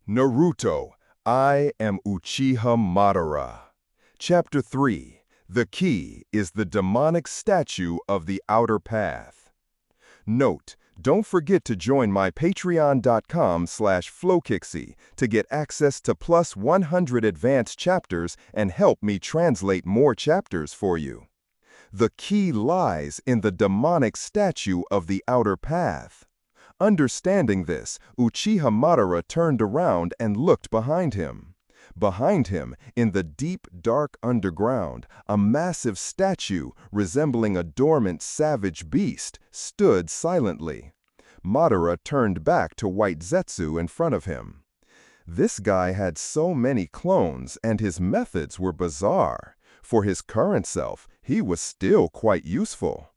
Naruto, I am Uchiha Madara. Chapter 3. The key is the demonic statue of the outer path. Note, don't forget to join my patreon.com/flowkixie to get access to plus 100 advanced chapters and help me translate more chapters for you. The key lies in the demonic statue of the outer path. Understanding this, Uchiha Madara turned around and looked behind him. Behind him, in the deep, dark underground, a massive statue, resembling a dormant savage beast, stood silently. Madara turned back to White Zetsu in front of him. This guy had so many clones, and his methods were bizarre. For his current self, he was still quite useful.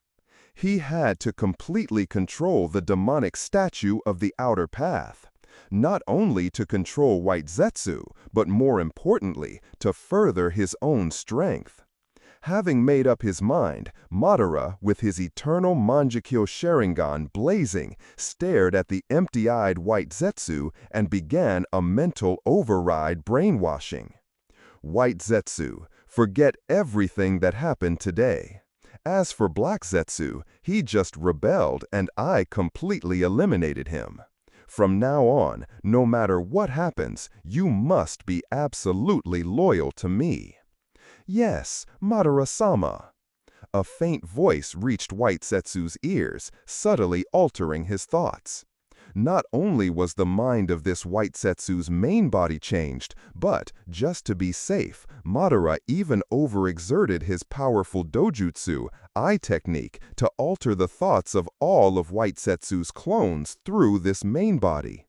He had to completely control the demonic statue of the outer path, not only to control White Zetsu, but more importantly, to further his own strength. Having made up his mind, Madara, with his eternal Mangekyo Sharingan blazing, stared at the empty-eyed White Zetsu and began a mental override brainwashing. White Zetsu, forget everything that happened today. As for Black Zetsu, he just rebelled and I completely eliminated him. From now on, no matter what happens, you must be absolutely loyal to me. Yes, Madara-sama. A faint voice reached White Zetsu's ears, subtly altering his thoughts. Not only was the mind of this White Zetsu's main body changed, but, just to be safe, Madara even overexerted his powerful dojutsu, eye technique, to alter the thoughts of all of White Zetsu's clones through this main body.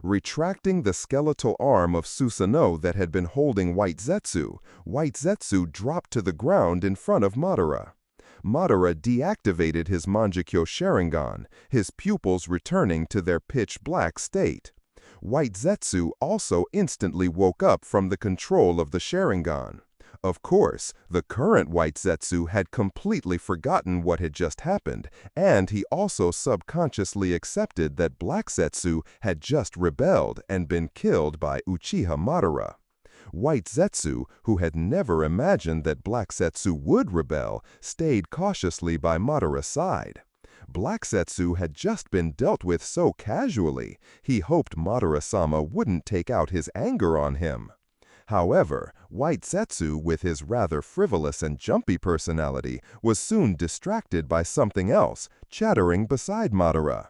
Retracting the skeletal arm of Susanoo that had been holding White Zetsu dropped to the ground in front of Madara. Madara deactivated his Mangekyo Sharingan, his pupils returning to their pitch-black state. White Zetsu also instantly woke up from the control of the Sharingan. Of course, the current White Zetsu had completely forgotten what had just happened, and he also subconsciously accepted that Black Zetsu had just rebelled and been killed by Uchiha Madara. White Zetsu, who had never imagined that Black Zetsu would rebel, stayed cautiously by Madara's side. Black Zetsu had just been dealt with so casually, he hoped Madara-sama wouldn't take out his anger on him. However, White Zetsu, with his rather frivolous and jumpy personality, was soon distracted by something else, chattering beside Madara.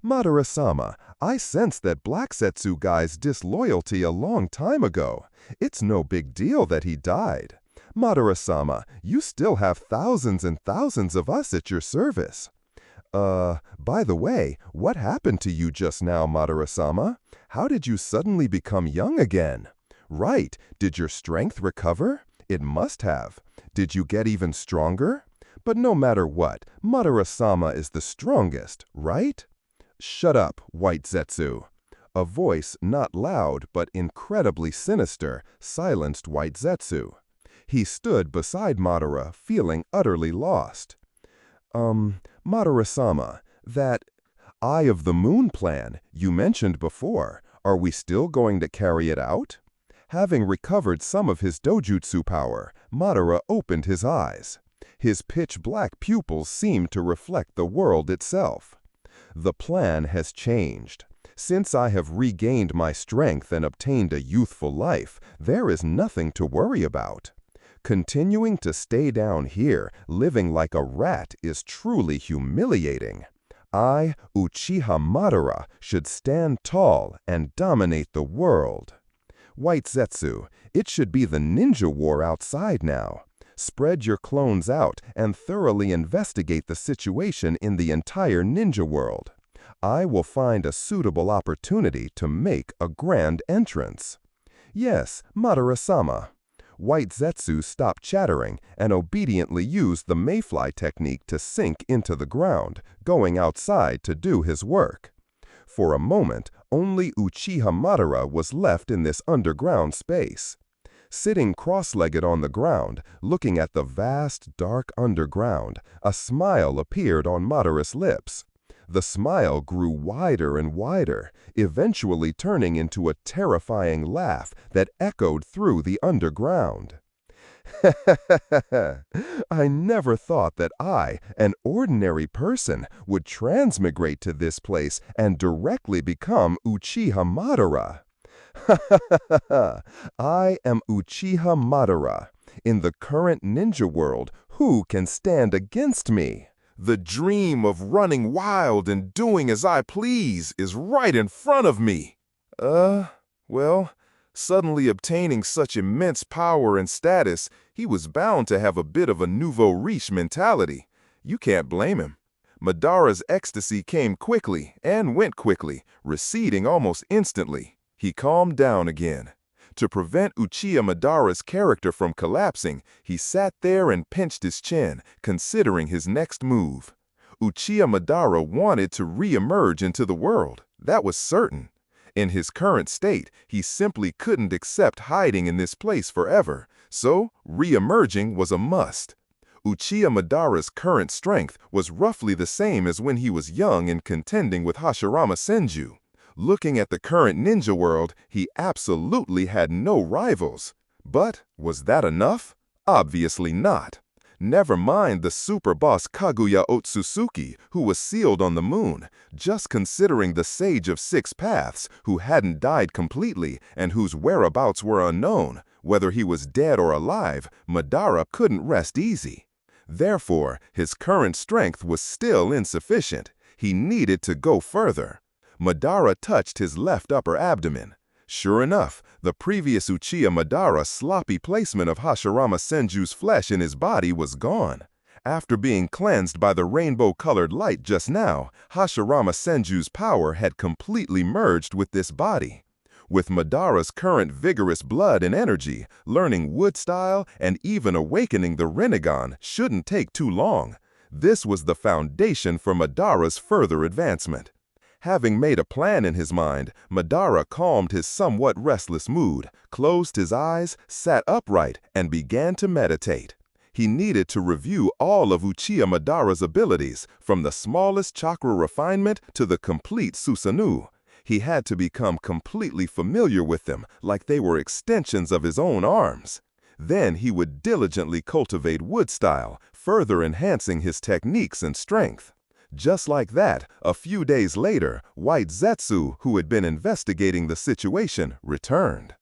Madara-sama, I sense that Black Zetsu guy's disloyalty a long time ago. It's no big deal that he died. Madara-sama, you still have thousands and thousands of us at your service. By the way, what happened to you just now, Madara-sama? How did you suddenly become young again? Right, did your strength recover? It must have. Did you get even stronger? But no matter what, Madara-sama is the strongest, right? Shut up, White Zetsu. A voice not loud but incredibly sinister silenced White Zetsu. He stood beside Madara, feeling utterly lost. Madara-sama, that Eye of the Moon plan you mentioned before, are we still going to carry it out? Having recovered some of his dojutsu power, Madara opened his eyes. His pitch-black pupils seemed to reflect the world itself. The plan has changed. Since I have regained my strength and obtained a youthful life, there is nothing to worry about. Continuing to stay down here, living like a rat, is truly humiliating. I, Uchiha Madara, should stand tall and dominate the world. White Zetsu, it should be the ninja war outside now. Spread your clones out and thoroughly investigate the situation in the entire ninja world. I will find a suitable opportunity to make a grand entrance. Yes, Madara-sama. White Zetsu stopped chattering and obediently used the mayfly technique to sink into the ground, going outside to do his work. For a moment, only Uchiha Madara was left in this underground space. Sitting cross-legged on the ground, looking at the vast, dark underground, a smile appeared on Madara's lips. The smile grew wider and wider, eventually turning into a terrifying laugh that echoed through the underground. I never thought that I, an ordinary person, would transmigrate to this place and directly become Uchiha Madara. I am Uchiha Madara. In the current ninja world, who can stand against me? The dream of running wild and doing as I please is right in front of me. Well, suddenly obtaining such immense power and status, he was bound to have a bit of a nouveau riche mentality. You can't blame him. Madara's ecstasy came quickly and went quickly, receding almost instantly. He calmed down again. To prevent Uchiha Madara's character from collapsing, he sat there and pinched his chin, considering his next move. Uchiha Madara wanted to re-emerge into the world, that was certain. In his current state, he simply couldn't accept hiding in this place forever, so re-emerging was a must. Uchiha Madara's current strength was roughly the same as when he was young and contending with Hashirama Senju. Looking at the current ninja world, he absolutely had no rivals. But was that enough? Obviously not. Never mind the super boss Kaguya Otsutsuki, who was sealed on the moon. Just considering the Sage of Six Paths, who hadn't died completely and whose whereabouts were unknown, whether he was dead or alive, Madara couldn't rest easy. Therefore, his current strength was still insufficient. He needed to go further. Madara touched his left upper abdomen. Sure enough, the previous Uchiha Madara's sloppy placement of Hashirama Senju's flesh in his body was gone. After being cleansed by the rainbow-colored light just now, Hashirama Senju's power had completely merged with this body. With Madara's current vigorous blood and energy, learning wood style and even awakening the Rinnegan shouldn't take too long. This was the foundation for Madara's further advancement. Having made a plan in his mind, Madara calmed his somewhat restless mood, closed his eyes, sat upright, and began to meditate. He needed to review all of Uchiha Madara's abilities, from the smallest chakra refinement to the complete Susanoo. He had to become completely familiar with them, like they were extensions of his own arms. Then he would diligently cultivate wood style, further enhancing his techniques and strength. Just like that, a few days later, White Zetsu, who had been investigating the situation, returned.